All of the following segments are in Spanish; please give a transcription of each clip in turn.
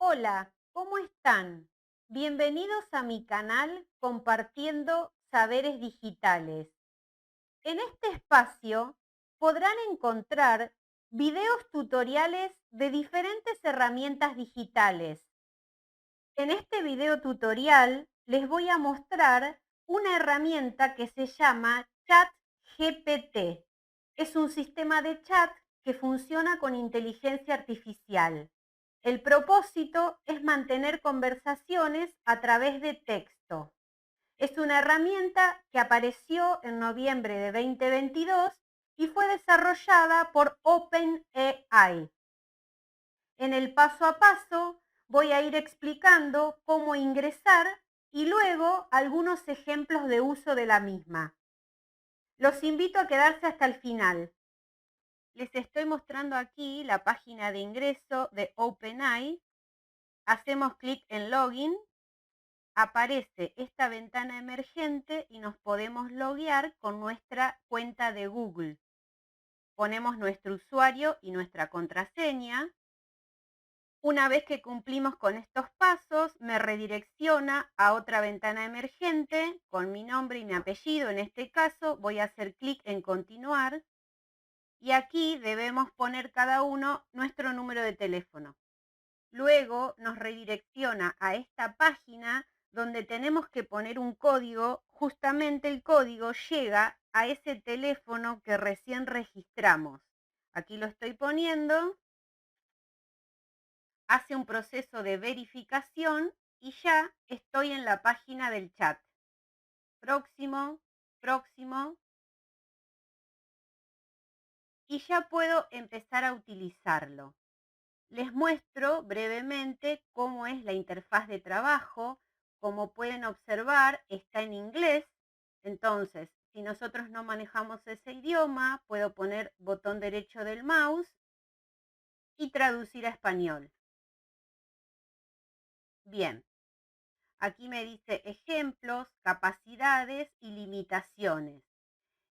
Hola, ¿cómo están? Bienvenidos a mi canal Compartiendo Saberes Digitales. En este espacio podrán encontrar videos tutoriales de diferentes herramientas digitales. En este video tutorial les voy a mostrar una herramienta que se llama ChatGPT. Es un sistema de chat que funciona con inteligencia artificial. El propósito es mantener conversaciones a través de texto. Es una herramienta que apareció en noviembre de 2022 y fue desarrollada por OpenAI. En el paso a paso voy a ir explicando cómo ingresar y luego algunos ejemplos de uso de la misma. Los invito a quedarse hasta el final. Les estoy mostrando aquí la página de ingreso de OpenAI. Hacemos clic en Login. Aparece esta ventana emergente y nos podemos loguear con nuestra cuenta de Google. Ponemos nuestro usuario y nuestra contraseña. Una vez que cumplimos con estos pasos, me redirecciona a otra ventana emergente con mi nombre y mi apellido. En este caso, voy a hacer clic en continuar y aquí debemos poner cada uno nuestro número de teléfono. Luego nos redirecciona a esta página donde tenemos que poner un código. Justamente el código llega a ese teléfono que recién registramos. Aquí lo estoy poniendo. Hace un proceso de verificación y ya estoy en la página del chat. Próximo, próximo. Y ya puedo empezar a utilizarlo. Les muestro brevemente cómo es la interfaz de trabajo. Como pueden observar, está en inglés. Entonces, si nosotros no manejamos ese idioma, puedo poner botón derecho del mouse y traducir a español. Bien. Aquí me dice ejemplos, capacidades y limitaciones.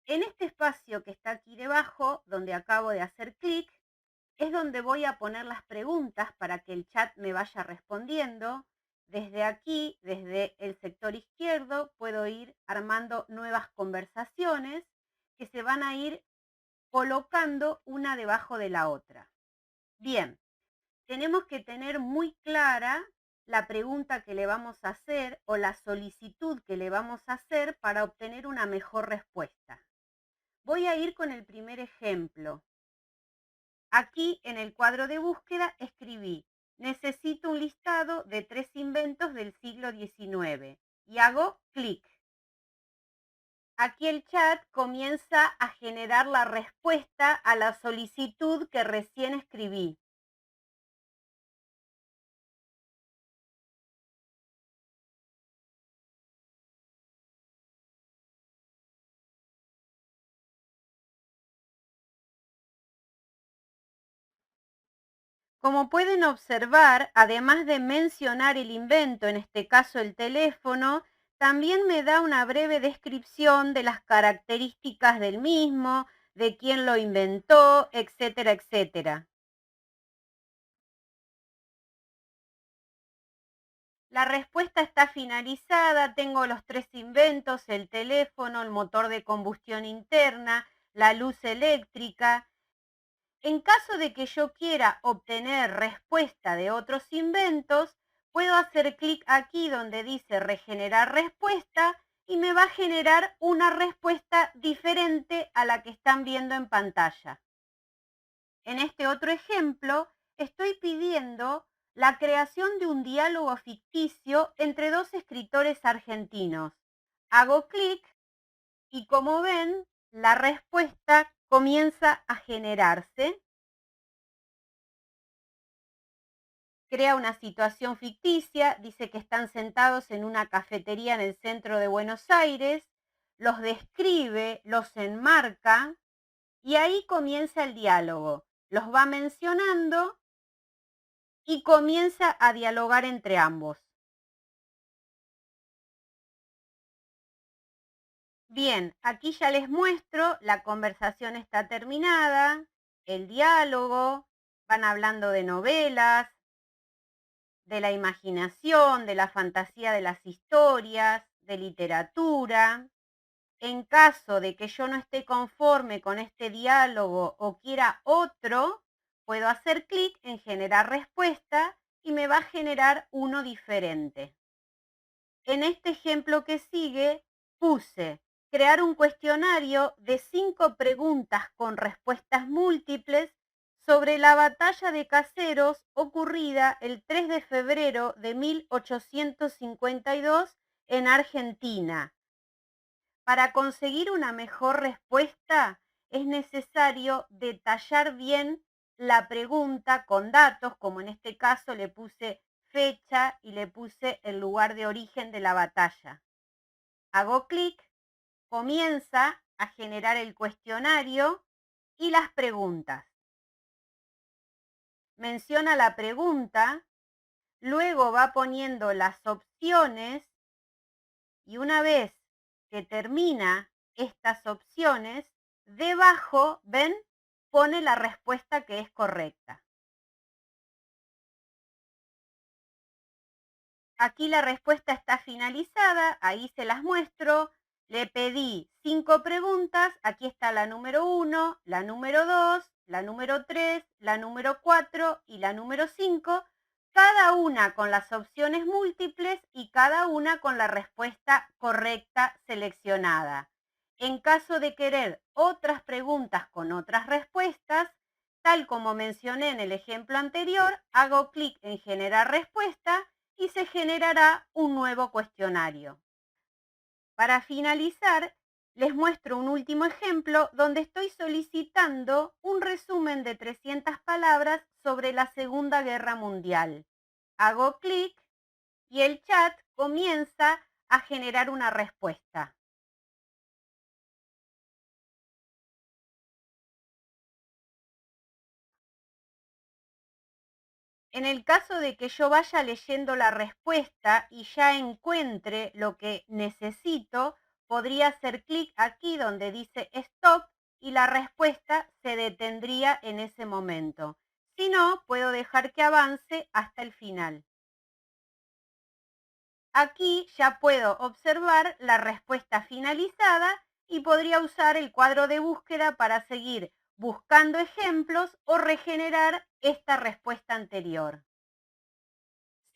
En este espacio que está aquí debajo, donde acabo de hacer clic, es donde voy a poner las preguntas para que el chat me vaya respondiendo. Desde aquí, desde el sector izquierdo, puedo ir armando nuevas conversaciones que se van a ir colocando una debajo de la otra. Bien, tenemos que tener muy clara la pregunta que le vamos a hacer o la solicitud que le vamos a hacer para obtener una mejor respuesta. Voy a ir con el primer ejemplo. Aquí en el cuadro de búsqueda escribí: necesito un listado de 3 inventos del siglo XIX y hago clic. Aquí el chat comienza a generar la respuesta a la solicitud que recién escribí. Como pueden observar, además de mencionar el invento, en este caso el teléfono, también me da una breve descripción de las características del mismo, de quién lo inventó, etcétera, etcétera. La respuesta está finalizada. Tengo los 3 inventos: el teléfono, el motor de combustión interna, la luz eléctrica. En caso de que yo quiera obtener respuesta de otros inventos, puedo hacer clic aquí donde dice regenerar respuesta y me va a generar una respuesta diferente a la que están viendo en pantalla. En este otro ejemplo, estoy pidiendo la creación de un diálogo ficticio entre dos escritores argentinos. Hago clic y, como ven, la respuesta comienza a generarse. Crea una situación ficticia, dice que están sentados en una cafetería en el centro de Buenos Aires, los describe, los enmarca y ahí comienza el diálogo. Los va mencionando y comienza a dialogar entre ambos. Bien, aquí ya les muestro, la conversación está terminada, el diálogo, van hablando de novelas, de la imaginación, de la fantasía de las historias, de literatura. En caso de que yo no esté conforme con este diálogo o quiera otro, puedo hacer clic en generar respuesta y me va a generar uno diferente. En este ejemplo que sigue, puse crear un cuestionario de 5 preguntas con respuestas múltiples sobre la batalla de Caseros ocurrida el 3 de febrero de 1852 en Argentina. Para conseguir una mejor respuesta es necesario detallar bien la pregunta con datos, como en este caso le puse fecha y le puse el lugar de origen de la batalla. Hago clic, comienza a generar el cuestionario y las preguntas. Menciona la pregunta, luego va poniendo las opciones y una vez que termina estas opciones, debajo, ¿ven? Pone la respuesta que es correcta. Aquí la respuesta está finalizada, ahí se las muestro. Le pedí 5 preguntas, aquí está la número 1, la número 2, la número 3, la número 4 y la número 5, cada una con las opciones múltiples y cada una con la respuesta correcta seleccionada. En caso de querer otras preguntas con otras respuestas, tal como mencioné en el ejemplo anterior, hago clic en generar respuesta y se generará un nuevo cuestionario. Para finalizar, les muestro un último ejemplo donde estoy solicitando un resumen de 300 palabras sobre la Segunda Guerra Mundial. Hago clic y el chat comienza a generar una respuesta. En el caso de que yo vaya leyendo la respuesta y ya encuentre lo que necesito, podría hacer clic aquí donde dice Stop y la respuesta se detendría en ese momento. Si no, puedo dejar que avance hasta el final. Aquí ya puedo observar la respuesta finalizada y podría usar el cuadro de búsqueda para seguir buscando ejemplos o regenerar esta respuesta anterior.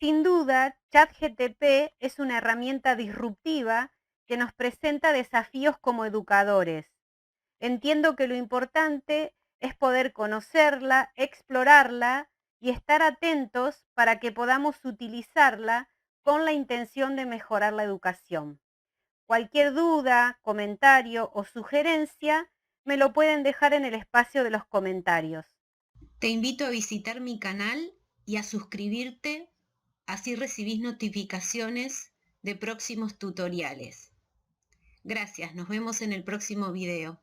Sin duda, ChatGPT es una herramienta disruptiva que nos presenta desafíos como educadores. Entiendo que lo importante es poder conocerla, explorarla y estar atentos para que podamos utilizarla con la intención de mejorar la educación. Cualquier duda, comentario o sugerencia me lo pueden dejar en el espacio de los comentarios. Te invito a visitar mi canal y a suscribirte, así recibís notificaciones de próximos tutoriales. Gracias, nos vemos en el próximo video.